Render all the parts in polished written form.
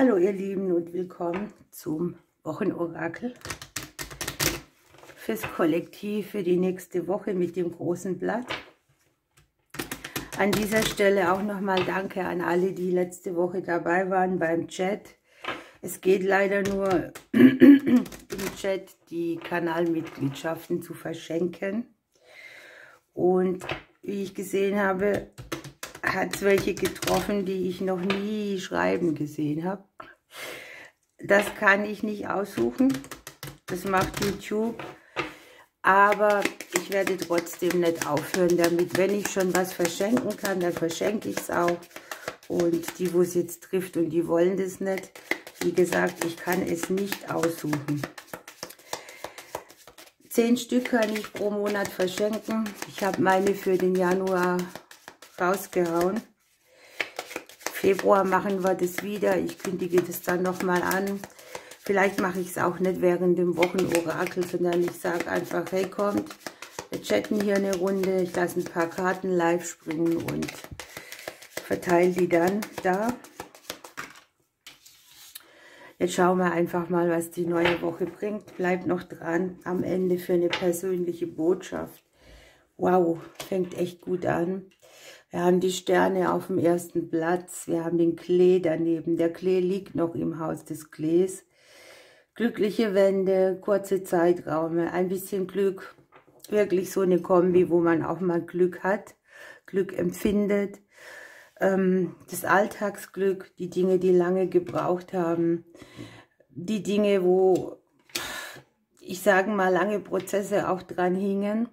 Hallo ihr Lieben und willkommen zum Wochenorakel fürs Kollektiv für die nächste Woche mit dem großen Blatt. An dieser Stelle auch nochmal Danke an alle, die letzte Woche dabei waren beim Chat. Es geht leider nur im Chat, die Kanalmitgliedschaften zu verschenken. Und wie ich gesehen habe, hat es welche getroffen, die ich noch nie schreiben gesehen habe. Das kann ich nicht aussuchen. Das macht YouTube. Aber ich werde trotzdem nicht aufhören damit. Wenn ich schon was verschenken kann, dann verschenke ich es auch. Und die, wo es jetzt trifft und die wollen das nicht, wie gesagt, ich kann es nicht aussuchen. 10 Stück kann ich pro Monat verschenken. Ich habe meine für den Januar rausgehauen. Februar machen wir das wieder. Ich kündige das dann nochmal an. Vielleicht mache ich es auch nicht während dem Wochenorakel, sondern ich sage einfach, hey kommt, wir chatten hier eine Runde. Ich lasse ein paar Karten live springen und verteile die dann da. Jetzt schauen wir einfach mal, was die neue Woche bringt. Bleibt noch dran am Ende für eine persönliche Botschaft. Wow, fängt echt gut an. Wir haben die Sterne auf dem ersten Platz. Wir haben den Klee daneben. Der Klee liegt noch im Haus des Klees. Glückliche Wände, kurze Zeiträume, ein bisschen Glück. Wirklich so eine Kombi, wo man auch mal Glück hat, Glück empfindet. Das Alltagsglück, die Dinge, die lange gebraucht haben. Die Dinge, wo, ich sage mal, lange Prozesse auch dran hingen.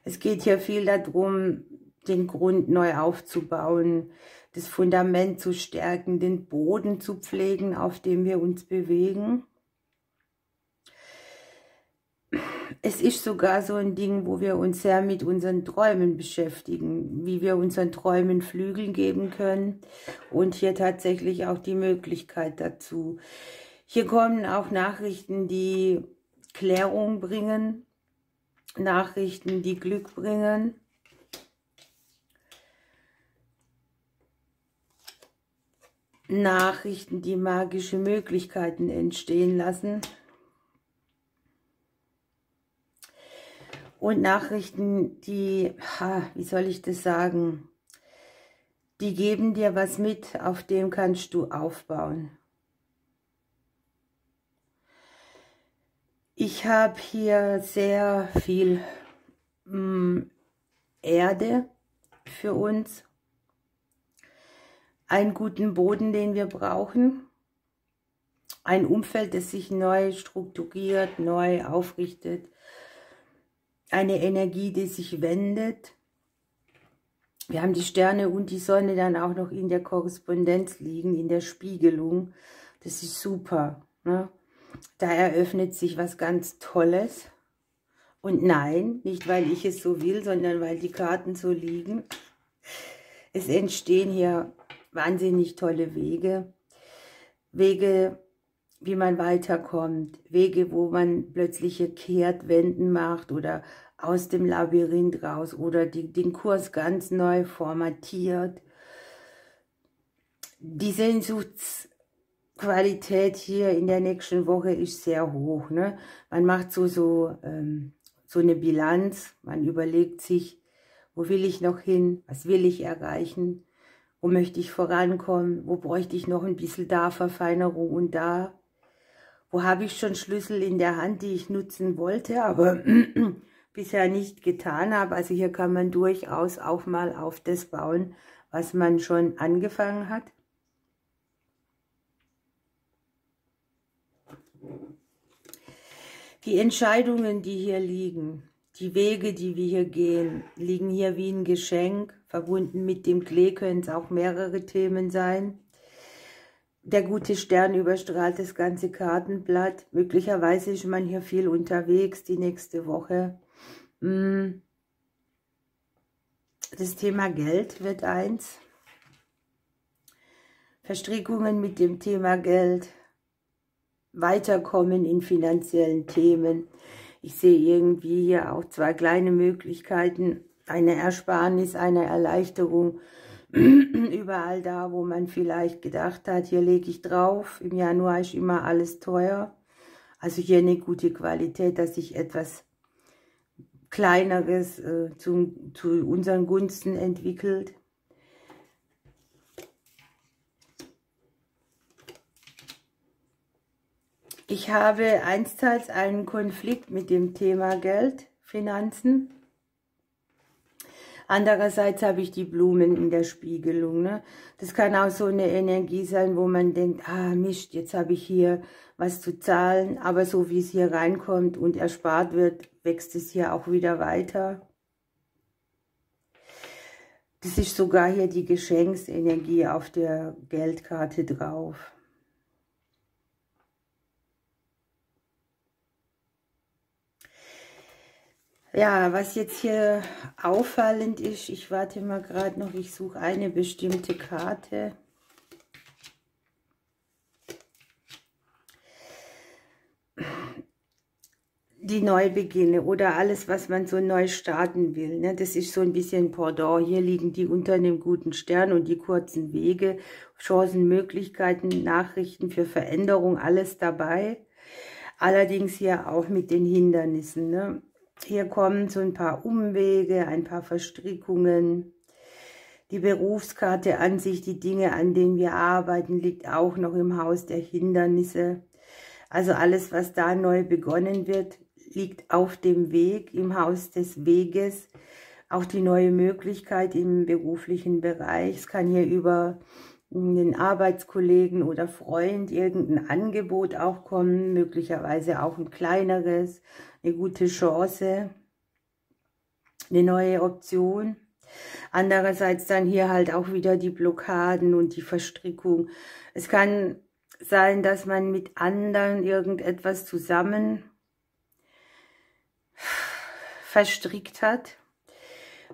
Es geht hier viel darum, den Grund neu aufzubauen, das Fundament zu stärken, den Boden zu pflegen, auf dem wir uns bewegen. Es ist sogar so ein Ding, wo wir uns sehr mit unseren Träumen beschäftigen, wie wir unseren Träumen Flügel geben können und hier tatsächlich auch die Möglichkeit dazu. Hier kommen auch Nachrichten, die Klärung bringen, Nachrichten, die Glück bringen. Nachrichten, die magische Möglichkeiten entstehen lassen. Und Nachrichten, die, wie soll ich das sagen, die geben dir was mit, auf dem kannst du aufbauen. Ich habe hier sehr viel Erde für uns. Einen guten Boden, den wir brauchen. Ein Umfeld, das sich neu strukturiert, neu aufrichtet. Eine Energie, die sich wendet. Wir haben die Sterne und die Sonne dann auch noch in der Korrespondenz liegen, in der Spiegelung. Das ist super, ne? Da eröffnet sich was ganz Tolles. Und nein, nicht weil ich es so will, sondern weil die Karten so liegen. Es entstehen hier wahnsinnig tolle Wege. Wege, wie man weiterkommt. Wege, wo man plötzliche Kehrtwenden macht oder aus dem Labyrinth raus oder den Kurs ganz neu formatiert. Die Sehnsuchtsqualität hier in der nächsten Woche ist sehr hoch, ne? Man macht so eine Bilanz, man überlegt sich, wo will ich noch hin, was will ich erreichen, wo möchte ich vorankommen, wo bräuchte ich noch ein bisschen da Verfeinerung und da, wo habe ich schon Schlüssel in der Hand, die ich nutzen wollte, aber bisher nicht getan habe. Also hier kann man durchaus auch mal auf das bauen, was man schon angefangen hat. Die Entscheidungen, die hier liegen, die Wege, die wir hier gehen, liegen hier wie ein Geschenk. Verbunden mit dem Klee können es auch mehrere Themen sein. Der gute Stern überstrahlt das ganze Kartenblatt. Möglicherweise ist man hier viel unterwegs die nächste Woche. Das Thema Geld wird eins. Verstrickungen mit dem Thema Geld. Weiterkommen in finanziellen Themen. Ich sehe irgendwie hier auch 2 kleine Möglichkeiten. Eine Ersparnis, eine Erleichterung Überall da, wo man vielleicht gedacht hat, hier lege ich drauf. Im Januar ist immer alles teuer. Also hier eine gute Qualität, dass sich etwas Kleineres zu unseren Gunsten entwickelt. Ich habe einstens einen Konflikt mit dem Thema Geld, Finanzen. Andererseits habe ich die Blumen in der Spiegelung. Ne? Das kann auch so eine Energie sein, wo man denkt, ah Mist, jetzt habe ich hier was zu zahlen. Aber so wie es hier reinkommt und erspart wird, wächst es hier auch wieder weiter. Das ist sogar hier die Geschenksenergie auf der Geldkarte drauf. Ja, was jetzt hier auffallend ist, ich warte mal gerade noch, ich suche eine bestimmte Karte. Die Neubeginne oder alles, was man so neu starten will. Ne? Das ist so ein bisschen Pendant. Hier liegen die unter einem guten Stern und die kurzen Wege, Chancen, Möglichkeiten, Nachrichten für Veränderung, alles dabei. Allerdings hier auch mit den Hindernissen. Ne? Hier kommen so ein paar Umwege, ein paar Verstrickungen. Die Berufskarte an sich, die Dinge, an denen wir arbeiten, liegt auch noch im Haus der Hindernisse. Also alles, was da neu begonnen wird, liegt auf dem Weg, im Haus des Weges. Auch die neue Möglichkeit im beruflichen Bereich. Es kann hier über den Arbeitskollegen oder Freund irgendein Angebot auch kommen, möglicherweise auch ein kleineres, eine gute Chance, eine neue Option. Andererseits dann hier halt auch wieder die Blockaden und die Verstrickung. Es kann sein, dass man mit anderen irgendetwas zusammen verstrickt hat.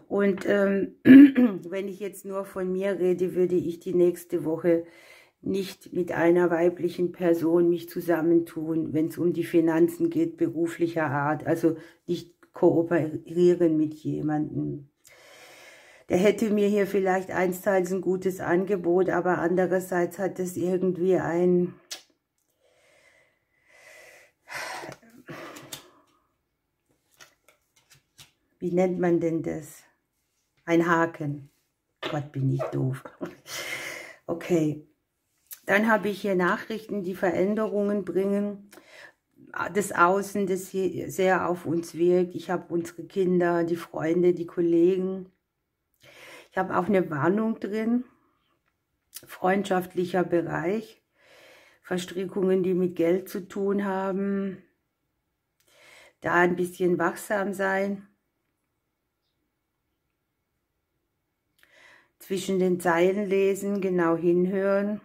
Und wenn ich jetzt nur von mir rede, würde ich die nächste Woche nicht mit einer weiblichen Person mich zusammentun, wenn es um die Finanzen geht, beruflicher Art. Also nicht kooperieren mit jemandem. Der hätte mir hier vielleicht einsteils ein gutes Angebot, aber andererseits hat es irgendwie ein... Wie nennt man denn das? Ein Haken. Gott, bin ich doof. Okay. Dann habe ich hier Nachrichten, die Veränderungen bringen. Das Außen, das hier sehr auf uns wirkt. Ich habe unsere Kinder, die Freunde, die Kollegen. Ich habe auch eine Warnung drin. Freundschaftlicher Bereich. Verstrickungen, die mit Geld zu tun haben. Da ein bisschen wachsam sein. Zwischen den Zeilen lesen, genau hinhören.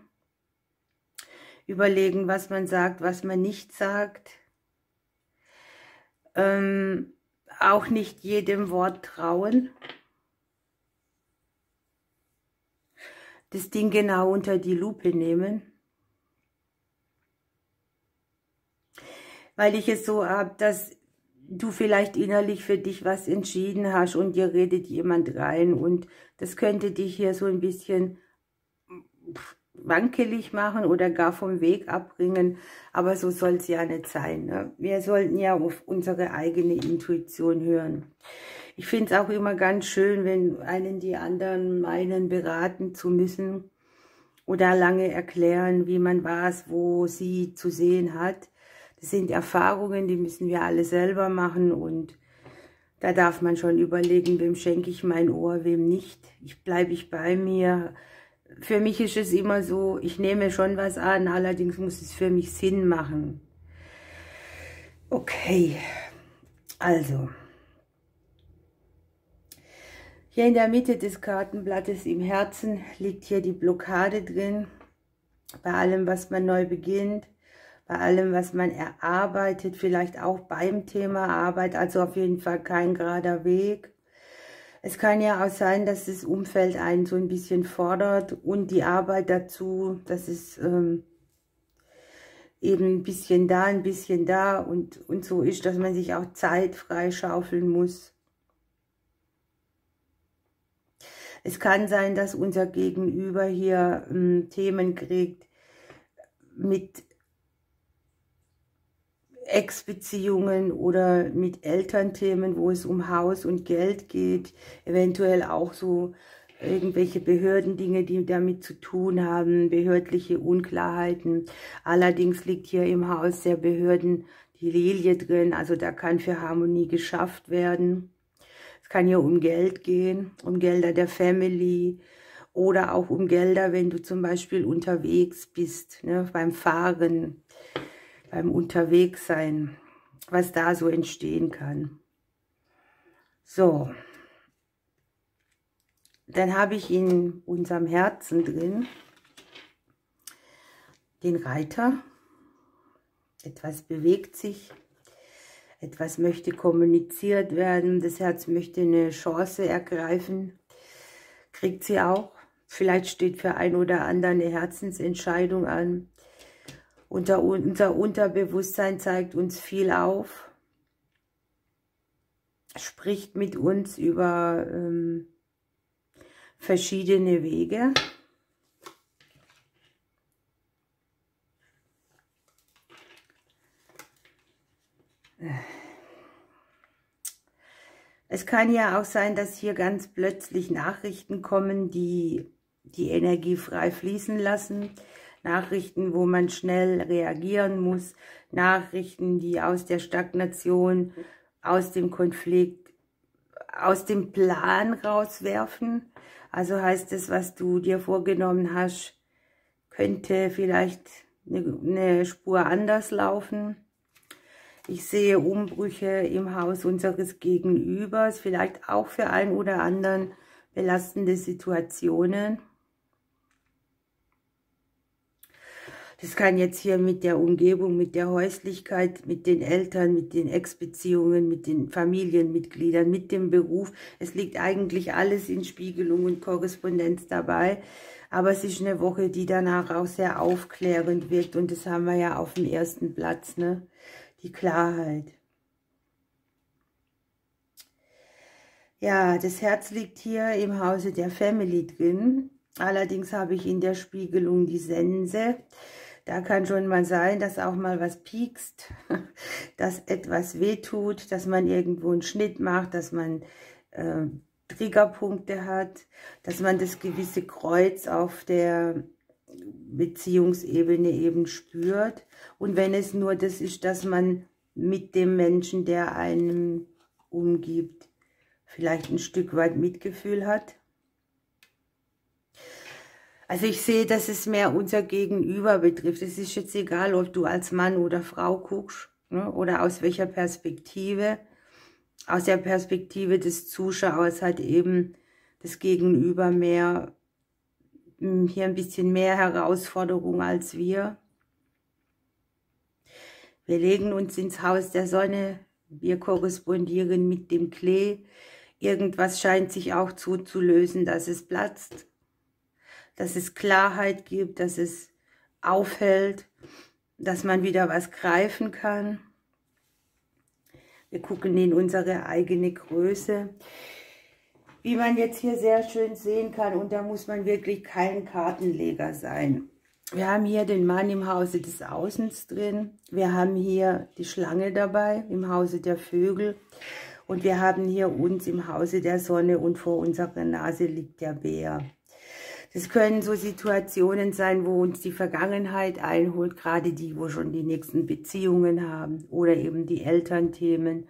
Überlegen, was man sagt, was man nicht sagt. Auch nicht jedem Wort trauen. Das Ding genau unter die Lupe nehmen. Weil ich es so habe, dass du vielleicht innerlich für dich was entschieden hast und dir redet jemand rein und das könnte dich hier so ein bisschen wankelig machen oder gar vom Weg abbringen, aber so soll es ja nicht sein. Ne? Wir sollten ja auf unsere eigene Intuition hören. Ich finde es auch immer ganz schön, wenn einen die anderen meinen, beraten zu müssen oder lange erklären, wie man was, wo sie zu sehen hat. Das sind Erfahrungen, die müssen wir alle selber machen und da darf man schon überlegen, wem schenke ich mein Ohr, wem nicht. Bleibe ich bei mir. Für mich ist es immer so, ich nehme schon was an, allerdings muss es für mich Sinn machen. Okay, also. Hier in der Mitte des Kartenblattes im Herzen liegt hier die Blockade drin. Bei allem, was man neu beginnt. Bei allem, was man erarbeitet, vielleicht auch beim Thema Arbeit, also auf jeden Fall kein gerader Weg. Es kann ja auch sein, dass das Umfeld einen so ein bisschen fordert und die Arbeit dazu, dass es eben ein bisschen da und so ist, dass man sich auch Zeit freischaufeln muss. Es kann sein, dass unser Gegenüber hier Themen kriegt mit Ex-Beziehungen oder mit Elternthemen, wo es um Haus und Geld geht, eventuell auch so irgendwelche Behördendinge, die damit zu tun haben, behördliche Unklarheiten. Allerdings liegt hier im Haus der Behörden die Lilie drin, also da kann für Harmonie geschafft werden. Es kann hier um Geld gehen, um Gelder der Family oder auch um Gelder, wenn du zum Beispiel unterwegs bist, ne, beim Fahren, beim Unterwegssein, was da so entstehen kann. So, dann habe ich in unserem Herzen drin den Reiter. Etwas bewegt sich, etwas möchte kommuniziert werden, das Herz möchte eine Chance ergreifen, kriegt sie auch. Vielleicht steht für ein oder andere eine Herzensentscheidung an. Unser Unterbewusstsein zeigt uns viel auf, spricht mit uns über verschiedene Wege. Es kann ja auch sein, dass hier ganz plötzlich Nachrichten kommen, die die Energie frei fließen lassen. Nachrichten, wo man schnell reagieren muss. Nachrichten, die aus der Stagnation, aus dem Konflikt, aus dem Plan rauswerfen. Also heißt es, was du dir vorgenommen hast, könnte vielleicht eine Spur anders laufen. Ich sehe Umbrüche im Haus unseres Gegenübers, vielleicht auch für einen oder anderen belastende Situationen. Das kann jetzt hier mit der Umgebung, mit der Häuslichkeit, mit den Eltern, mit den Ex-Beziehungen, mit den Familienmitgliedern, mit dem Beruf. Es liegt eigentlich alles in Spiegelung und Korrespondenz dabei. Aber es ist eine Woche, die danach auch sehr aufklärend wirkt. Und das haben wir ja auf dem ersten Platz, ne? Die Klarheit. Ja, das Herz liegt hier im Hause der Family drin. Allerdings habe ich in der Spiegelung die Sense. Da kann schon mal sein, dass auch mal was piekst, dass etwas wehtut, dass man irgendwo einen Schnitt macht, dass man Triggerpunkte hat, dass man das gewisse Kreuz auf der Beziehungsebene eben spürt. Und wenn es nur das ist, dass man mit dem Menschen, der einem umgibt, vielleicht ein Stück weit Mitgefühl hat. Also ich sehe, dass es mehr unser Gegenüber betrifft. Es ist jetzt egal, ob du als Mann oder Frau guckst, ne, oder aus welcher Perspektive. Aus der Perspektive des Zuschauers hat eben das Gegenüber mehr, hier ein bisschen mehr Herausforderung als wir. Wir legen uns ins Haus der Sonne, wir korrespondieren mit dem Klee. Irgendwas scheint sich auch zuzulösen, dass es platzt, dass es Klarheit gibt, dass es aufhält, dass man wieder was greifen kann. Wir gucken in unsere eigene Größe. Wie man jetzt hier sehr schön sehen kann, und da muss man wirklich kein Kartenleger sein. Wir haben hier den Mann im Hause des Außens drin. Wir haben hier die Schlange dabei im Hause der Vögel. Und wir haben hier uns im Hause der Sonne und vor unserer Nase liegt der Bär. Das können so Situationen sein, wo uns die Vergangenheit einholt, gerade die, wo schon die nächsten Beziehungen haben oder eben die Elternthemen.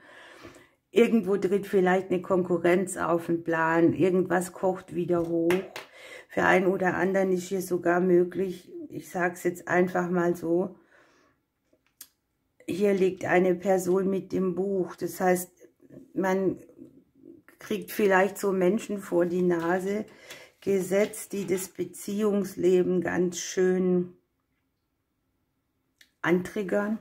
Irgendwo tritt vielleicht eine Konkurrenz auf den Plan, irgendwas kocht wieder hoch. Für einen oder anderen ist hier sogar möglich, ich sage es jetzt einfach mal so, hier liegt eine Person mit dem Buch. Das heißt, man kriegt vielleicht so Menschen vor die Nase gesetzt, die das Beziehungsleben ganz schön antriggern.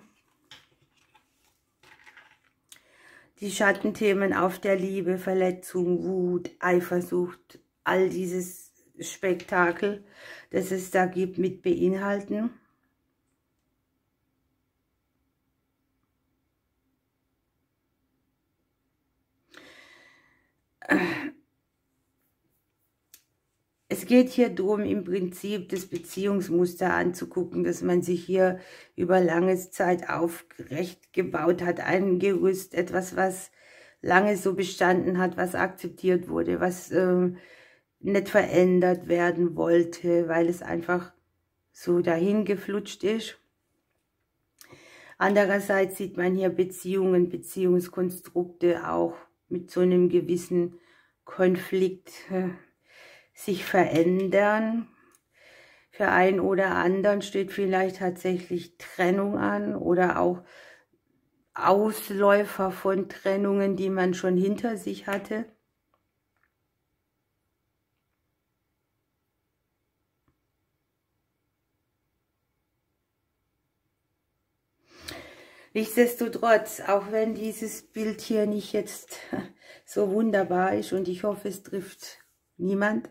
Die Schattenthemen auf der Liebe, Verletzung, Wut, Eifersucht, all dieses Spektakel, das es da gibt, mit beinhalten. geht hier darum, im Prinzip das Beziehungsmuster anzugucken, dass man sich hier über lange Zeit aufrecht gebaut hat, ein Gerüst, etwas, was lange so bestanden hat, was akzeptiert wurde, was nicht verändert werden wollte, weil es einfach so dahin geflutscht ist. Andererseits sieht man hier Beziehungen, Beziehungskonstrukte auch mit so einem gewissen Konflikt sich verändern. Für einen oder anderen steht vielleicht tatsächlich Trennung an oder auch Ausläufer von Trennungen, die man schon hinter sich hatte. Nichtsdestotrotz, auch wenn dieses Bild hier nicht jetzt so wunderbar ist und ich hoffe, es trifft niemand,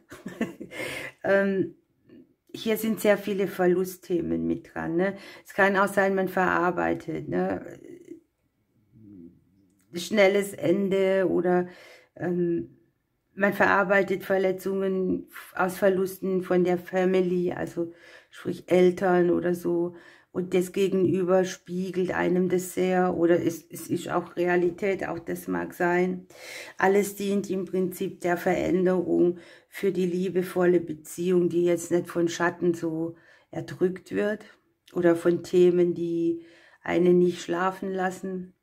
hier sind sehr viele Verlustthemen mit dran. Ne? Es kann auch sein, man verarbeitet, ne? Schnelles Ende oder man verarbeitet Verletzungen aus Verlusten von der Family, also sprich Eltern oder so. Und das Gegenüber spiegelt einem das sehr, oder es ist auch Realität, auch das mag sein. Alles dient im Prinzip der Veränderung für die liebevolle Beziehung, die jetzt nicht von Schatten so erdrückt wird oder von Themen, die einen nicht schlafen lassen.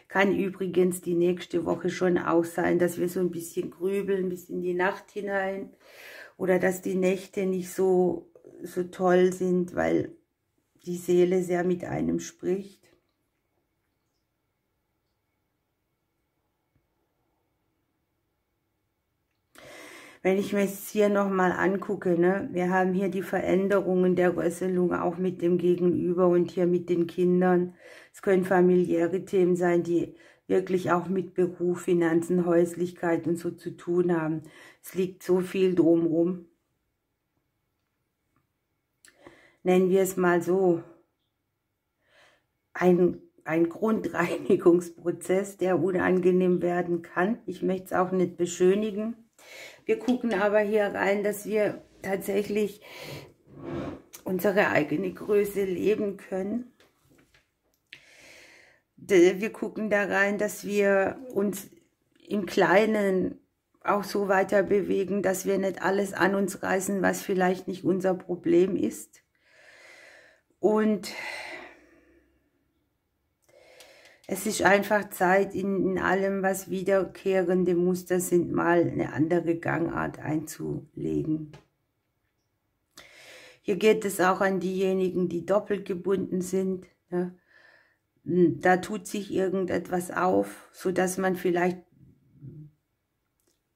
Kann übrigens die nächste Woche schon auch sein, dass wir so ein bisschen grübeln bis in die Nacht hinein oder dass die Nächte nicht so toll sind, weil die Seele sehr mit einem spricht. Wenn ich mir es hier nochmal angucke, ne, wir haben hier die Veränderungen der Rösselung auch mit dem Gegenüber und hier mit den Kindern. Es können familiäre Themen sein, die wirklich auch mit Beruf, Finanzen, Häuslichkeit und so zu tun haben. Es liegt so viel drumherum. Nennen wir es mal so. Ein Grundreinigungsprozess, der unangenehm werden kann. Ich möchte es auch nicht beschönigen. Wir gucken aber hier rein, dass wir tatsächlich unsere eigene Größe leben können. Wir gucken da rein, dass wir uns im Kleinen auch so weiter bewegen, dass wir nicht alles an uns reißen, was vielleicht nicht unser Problem ist. Und es ist einfach Zeit, in allem, was wiederkehrende Muster sind, mal eine andere Gangart einzulegen. Hier geht es auch an diejenigen, die doppelt gebunden sind. Ja. Da tut sich irgendetwas auf, sodass man vielleicht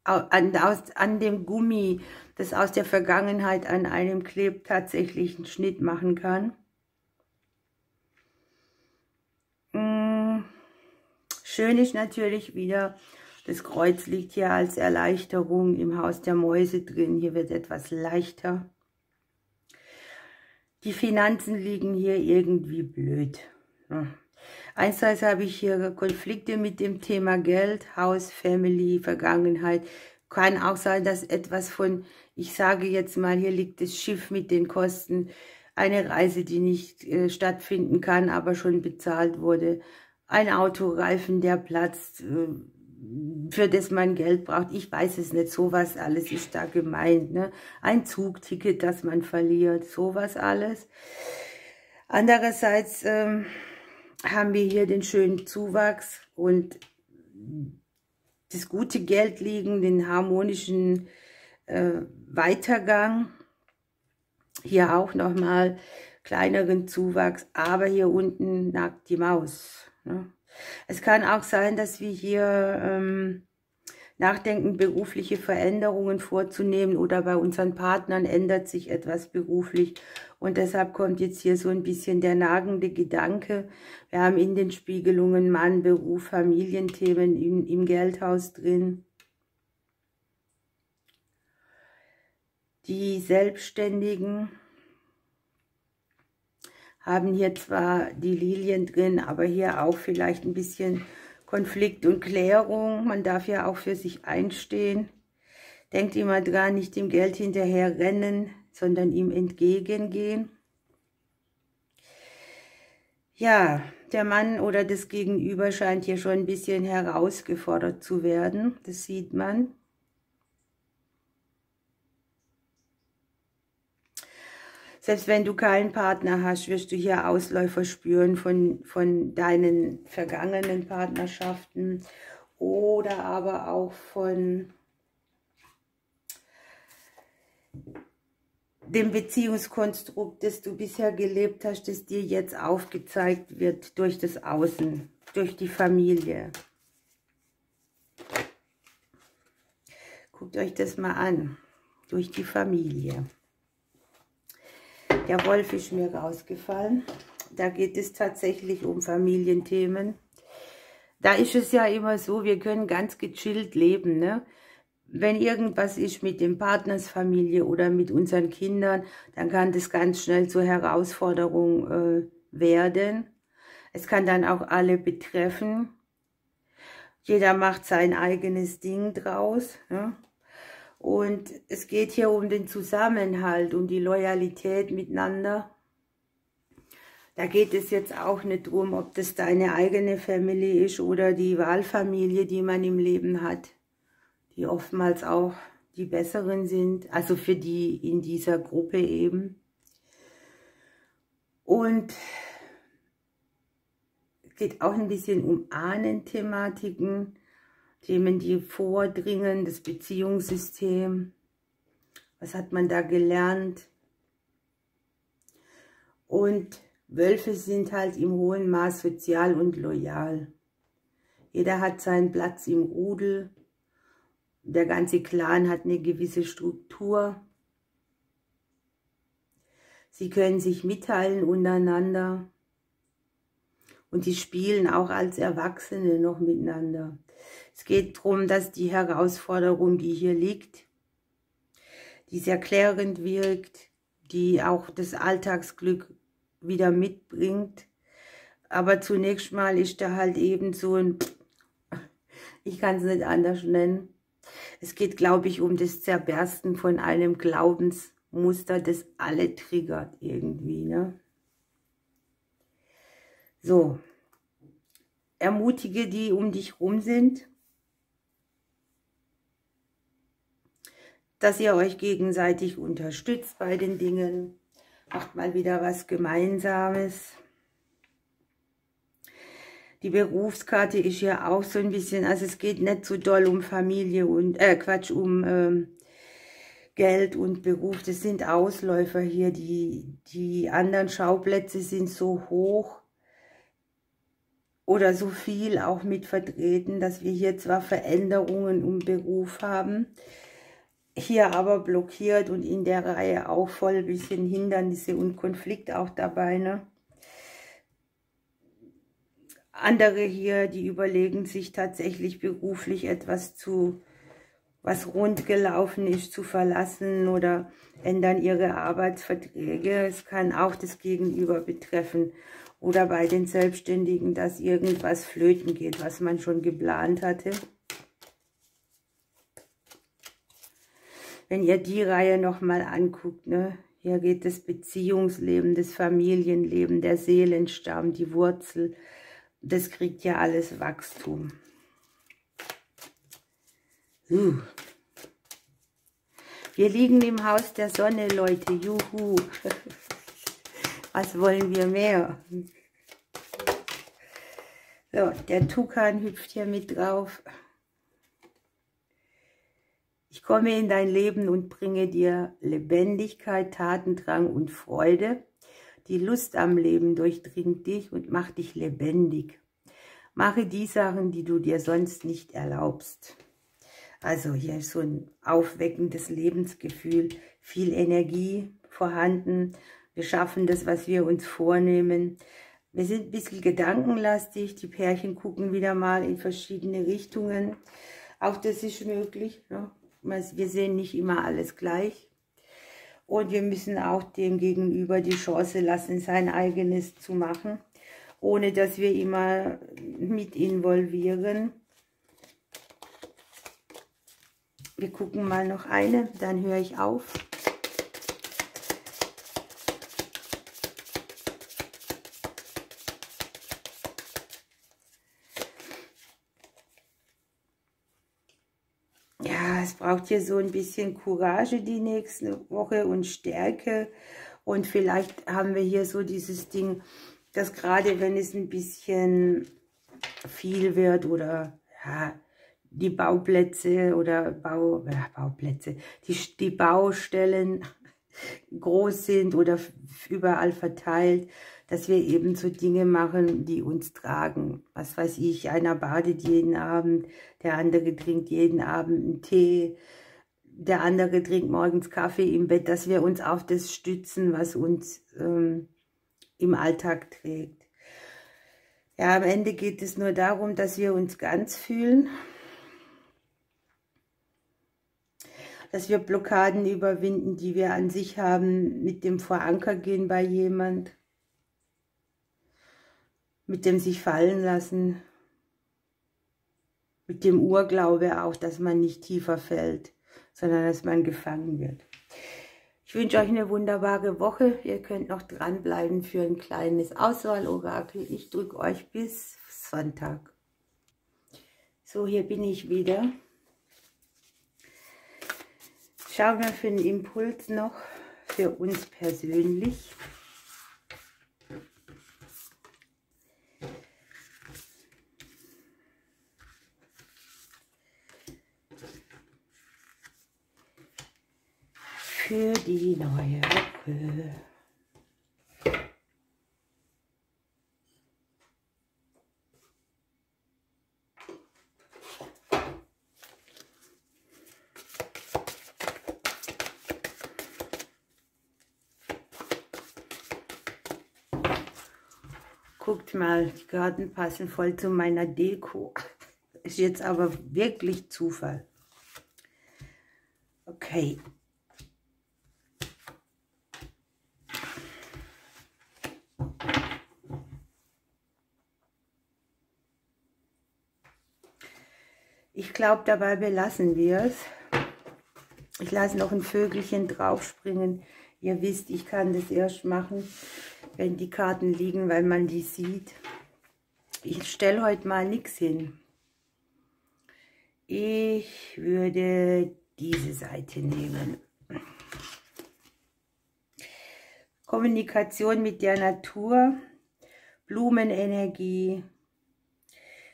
an dem Gummi, das aus der Vergangenheit an einem klebt, tatsächlich einen Schnitt machen kann. Schön ist natürlich wieder, das Kreuz liegt hier als Erleichterung im Haus der Mäuse drin. Hier wird etwas leichter. Die Finanzen liegen hier irgendwie blöd. Ja. Einerseits habe ich hier Konflikte mit dem Thema Geld, Haus, Family, Vergangenheit. Kann auch sein, dass etwas von, ich sage jetzt mal, hier liegt das Schiff mit den Kosten, eine Reise, die nicht stattfinden kann, aber schon bezahlt wurde. Ein Autoreifen, der platzt, für das man Geld braucht. Ich weiß es nicht, sowas alles ist da gemeint. Ne? Ein Zugticket, das man verliert, sowas alles. Andererseits haben wir hier den schönen Zuwachs und das gute Geld liegen, den harmonischen Weitergang. Hier auch nochmal kleineren Zuwachs, aber hier unten nagt die Maus. Ne? Es kann auch sein, dass wir hier nachdenken, berufliche Veränderungen vorzunehmen oder bei unseren Partnern ändert sich etwas beruflich und deshalb kommt jetzt hier so ein bisschen der nagende Gedanke. Wir haben in den Spiegelungen Mann, Beruf, Familienthemen im Geldhaus drin. Die Selbstständigen haben hier zwar die Lilien drin, aber hier auch vielleicht ein bisschen Konflikt und Klärung. Man darf ja auch für sich einstehen. Denkt immer dran, nicht dem Geld hinterher rennen, sondern ihm entgegengehen. Ja, der Mann oder das Gegenüber scheint hier schon ein bisschen herausgefordert zu werden. Das sieht man. Selbst wenn du keinen Partner hast, wirst du hier Ausläufer spüren von deinen vergangenen Partnerschaften oder aber auch von dem Beziehungskonstrukt, das du bisher gelebt hast, das dir jetzt aufgezeigt wird durch das Außen, durch die Familie. Guckt euch das mal an, durch die Familie. Der Wolf ist mir rausgefallen. Da geht es tatsächlich um Familienthemen. Da ist es ja immer so, wir können ganz gechillt leben, ne? Wenn irgendwas ist mit dem Partnersfamilie oder mit unseren Kindern, dann kann das ganz schnell zur Herausforderung werden. Es kann dann auch alle betreffen. Jeder macht sein eigenes Ding draus. Ne? Und es geht hier um den Zusammenhalt, um die Loyalität miteinander. Da geht es jetzt auch nicht drum, ob das deine eigene Familie ist oder die Wahlfamilie, die man im Leben hat, die oftmals auch die besseren sind, also für die in dieser Gruppe eben. Und es geht auch ein bisschen um Ahnenthematiken, Themen, die vordringen, das Beziehungssystem. Was hat man da gelernt? Und Wölfe sind halt im hohen Maß sozial und loyal. Jeder hat seinen Platz im Rudel. Der ganze Clan hat eine gewisse Struktur. Sie können sich mitteilen untereinander. Und die spielen auch als Erwachsene noch miteinander. Es geht darum, dass die Herausforderung, die hier liegt, die sehr klärend wirkt, die auch das Alltagsglück wieder mitbringt. Aber zunächst mal ist da halt eben so ein, ich kann es nicht anders nennen. Es geht, glaube ich, um das Zerbersten von einem Glaubensmuster, das alle triggert irgendwie, ne? So, ermutige die um dich rum sind, dass ihr euch gegenseitig unterstützt bei den Dingen. Macht mal wieder was Gemeinsames. Die Berufskarte ist ja auch so ein bisschen, also es geht nicht so doll um Familie und, um Geld und Beruf. Das sind Ausläufer hier. Die anderen Schauplätze sind so hoch oder so viel auch mit vertreten, dass wir hier zwar Veränderungen im Beruf haben, hier aber blockiert und in der Reihe auch voll ein bisschen Hindernisse und Konflikt auch dabei, ne? Andere hier, die überlegen sich tatsächlich beruflich etwas was rund gelaufen ist, zu verlassen oder ändern ihre Arbeitsverträge. Es kann auch das Gegenüber betreffen. Oder bei den Selbstständigen, dass irgendwas flöten geht, was man schon geplant hatte. Wenn ihr die Reihe nochmal anguckt, ne? Hier geht das Beziehungsleben, das Familienleben, der Seelenstamm, die Wurzel. Das kriegt ja alles Wachstum. Wir liegen im Haus der Sonne, Leute. Juhu. Was wollen wir mehr? So, der Tukan hüpft hier mit drauf. Ich komme in dein Leben und bringe dir Lebendigkeit, Tatendrang und Freude. Die Lust am Leben durchdringt dich und macht dich lebendig. Mache die Sachen, die du dir sonst nicht erlaubst. Also hier ist so ein aufweckendes Lebensgefühl, viel Energie vorhanden. Wir schaffen das, was wir uns vornehmen. Wir sind ein bisschen gedankenlastig. Die Pärchen gucken wieder mal in verschiedene Richtungen. Auch das ist möglich, ne? Wir sehen nicht immer alles gleich. Und wir müssen auch dem Gegenüber die Chance lassen, sein eigenes zu machen, ohne dass wir immer mit involvieren. Wir gucken mal noch eine, dann höre ich auf. Ja, es braucht hier so ein bisschen Courage die nächste Woche und Stärke. Und vielleicht haben wir hier so dieses Ding, dass gerade wenn es ein bisschen viel wird oder ja, die Bauplätze oder Bauplätze, die Baustellen groß sind oder überall verteilt, dass wir eben so Dinge machen, die uns tragen. Was weiß ich, einer badet jeden Abend, der andere trinkt jeden Abend einen Tee, der andere trinkt morgens Kaffee im Bett, dass wir uns auf das stützen, was uns im Alltag trägt. Ja, am Ende geht es nur darum, dass wir uns ganz fühlen, dass wir Blockaden überwinden, die wir an sich haben, mit dem Voranker gehen bei jemand, mit dem sich fallen lassen, mit dem Urglaube auch, dass man nicht tiefer fällt, sondern dass man gefangen wird. Ich wünsche euch eine wunderbare Woche. Ihr könnt noch dranbleiben für ein kleines Auswahlorakel. Ich drücke euch bis Sonntag. So, hier bin ich wieder. Schauen wir für einen Impuls noch für uns persönlich. Für die neue Woche. Guckt mal, die Karten passen voll zu meiner Deko. Ist jetzt aber wirklich Zufall. Okay. Ich glaube, dabei belassen wir es. Ich lasse noch ein Vögelchen draufspringen. Ihr wisst, ich kann das erst machen, wenn die Karten liegen, weil man die sieht. Ich stelle heute mal nichts hin. Ich würde diese Seite nehmen. Kommunikation mit der Natur, Blumenenergie,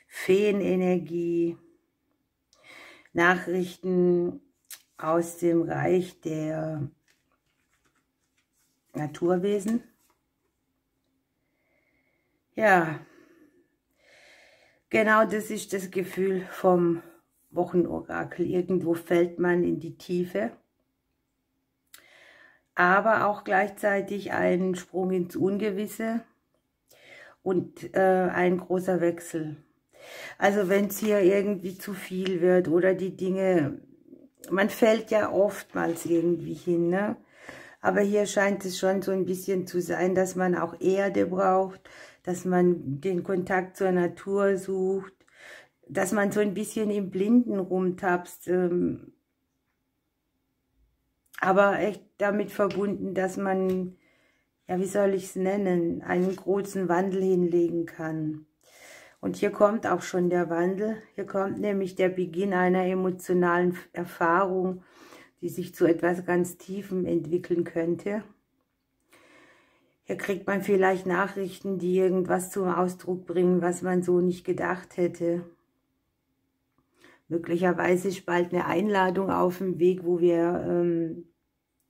Feenenergie, Nachrichten aus dem Reich der Naturwesen. Ja, genau das ist das Gefühl vom Wochenorakel. Irgendwo fällt man in die Tiefe, aber auch gleichzeitig ein Sprung ins Ungewisse und ein großer Wechsel. Also wenn es hier irgendwie zu viel wird oder die Dinge, man fällt ja oftmals irgendwie hin, ne? Aber hier scheint es schon so ein bisschen zu sein, dass man auch Erde braucht, dass man den Kontakt zur Natur sucht, dass man so ein bisschen im Blinden rumtapst, aber echt damit verbunden, dass man, ja, wie soll ich es nennen, einen großen Wandel hinlegen kann. Und hier kommt auch schon der Wandel. Hier kommt nämlich der Beginn einer emotionalen Erfahrung, die sich zu etwas ganz Tiefem entwickeln könnte. Hier kriegt man vielleicht Nachrichten, die irgendwas zum Ausdruck bringen, was man so nicht gedacht hätte. Möglicherweise ist bald eine Einladung auf dem Weg, wo wir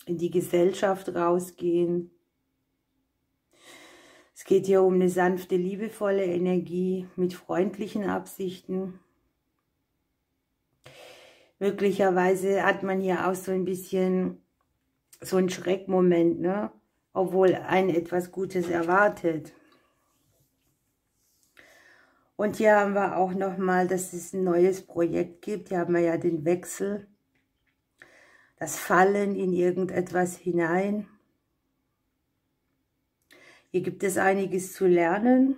in die Gesellschaft rausgehen. Es geht hier um eine sanfte, liebevolle Energie mit freundlichen Absichten. Möglicherweise hat man hier auch so ein bisschen so einen Schreckmoment, ne? Obwohl einen etwas Gutes erwartet. Und hier haben wir auch nochmal, dass es ein neues Projekt gibt. Hier haben wir ja den Wechsel, das Fallen in irgendetwas hinein. Hier gibt es einiges zu lernen.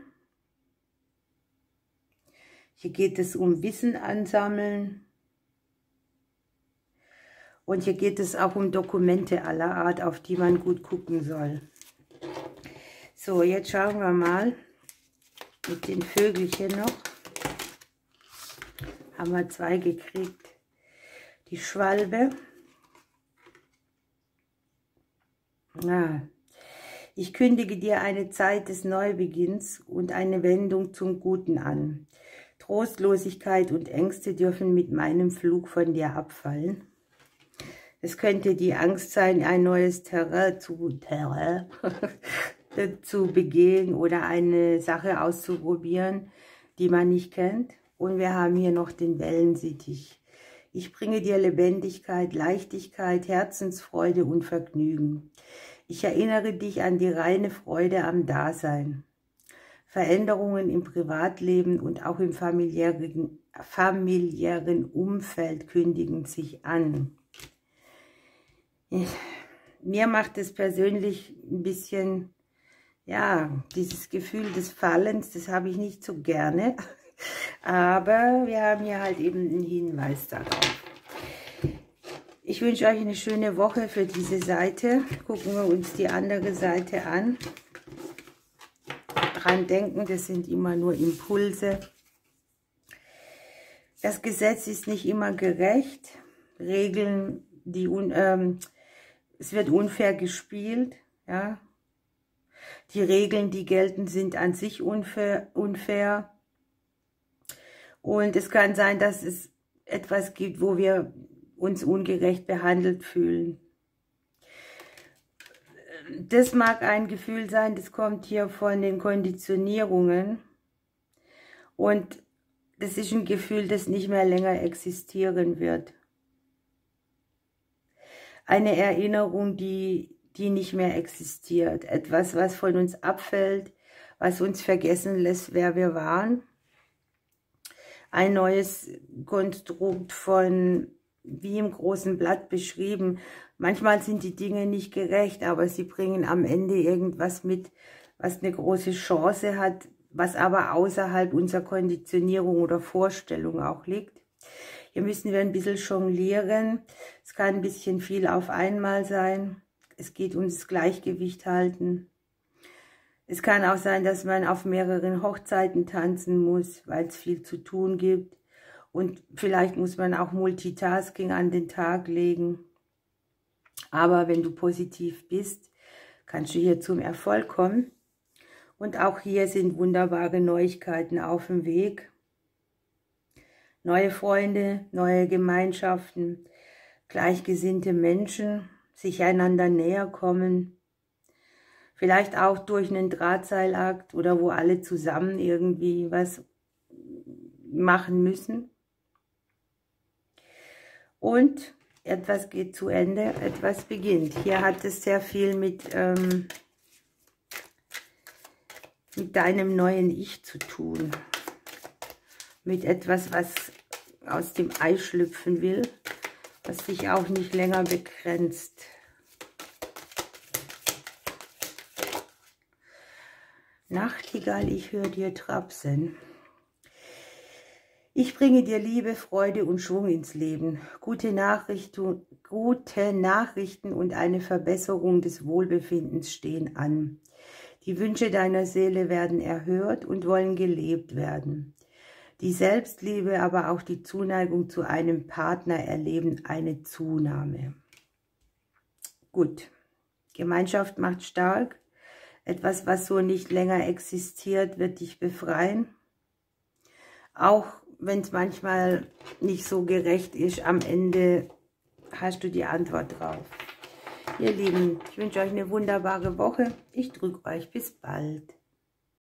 Hier geht es um Wissen ansammeln. Und hier geht es auch um Dokumente aller Art, auf die man gut gucken soll. So, jetzt schauen wir mal mit den Vögelchen noch. Haben wir 2 gekriegt. Die Schwalbe. Ja. Ich kündige dir eine Zeit des Neubeginns und eine Wendung zum Guten an. Trostlosigkeit und Ängste dürfen mit meinem Flug von dir abfallen. Es könnte die Angst sein, ein neues Terrain zu begehen oder eine Sache auszuprobieren, die man nicht kennt. Und wir haben hier noch den Wellensittich. Ich bringe dir Lebendigkeit, Leichtigkeit, Herzensfreude und Vergnügen. Ich erinnere dich an die reine Freude am Dasein. Veränderungen im Privatleben und auch im familiären Umfeld kündigen sich an. Mir macht es persönlich ein bisschen, ja, dieses Gefühl des Fallens, das habe ich nicht so gerne. Aber wir haben hier halt eben einen Hinweis darauf. Ich wünsche euch eine schöne Woche für diese Seite. Gucken wir uns die andere Seite an. Dran denken, das sind immer nur Impulse. Das Gesetz ist nicht immer gerecht. Regeln, es wird unfair gespielt. Ja. Die Regeln, die gelten, sind an sich unfair. Und es kann sein, dass es etwas gibt, wo wir uns ungerecht behandelt fühlen. Das mag ein Gefühl sein, das kommt hier von den Konditionierungen. Und das ist ein Gefühl, das nicht mehr länger existieren wird. Eine Erinnerung, die nicht mehr existiert. Etwas, was von uns abfällt, was uns vergessen lässt, wer wir waren. Ein neues Konstrukt von, wie im großen Blatt beschrieben, manchmal sind die Dinge nicht gerecht, aber sie bringen am Ende irgendwas mit, was eine große Chance hat, was aber außerhalb unserer Konditionierung oder Vorstellung auch liegt. Hier müssen wir ein bisschen jonglieren. Es kann ein bisschen viel auf einmal sein. Es geht ums Gleichgewicht halten. Es kann auch sein, dass man auf mehreren Hochzeiten tanzen muss, weil es viel zu tun gibt. Und vielleicht muss man auch Multitasking an den Tag legen. Aber wenn du positiv bist, kannst du hier zum Erfolg kommen. Und auch hier sind wunderbare Neuigkeiten auf dem Weg. Neue Freunde, neue Gemeinschaften, gleichgesinnte Menschen, sich einander näher kommen. Vielleicht auch durch einen Drahtseilakt oder wo alle zusammen irgendwie was machen müssen. Und etwas geht zu Ende, etwas beginnt. Hier hat es sehr viel mit deinem neuen Ich zu tun. Mit etwas, was aus dem Ei schlüpfen will, was dich auch nicht länger begrenzt. Nachtigall, ich höre dir trapsen. Ich bringe dir Liebe, Freude und Schwung ins Leben, gute Nachrichten und eine Verbesserung des Wohlbefindens stehen an. Die Wünsche deiner Seele werden erhört und wollen gelebt werden. Die Selbstliebe, aber auch die Zuneigung zu einem Partner erleben eine Zunahme. Gut, Gemeinschaft macht stark. Etwas, was so nicht länger existiert, wird dich befreien. Auch wenn es manchmal nicht so gerecht ist, am Ende hast du die Antwort drauf. Ihr Lieben, ich wünsche euch eine wunderbare Woche. Ich drücke euch. Bis bald.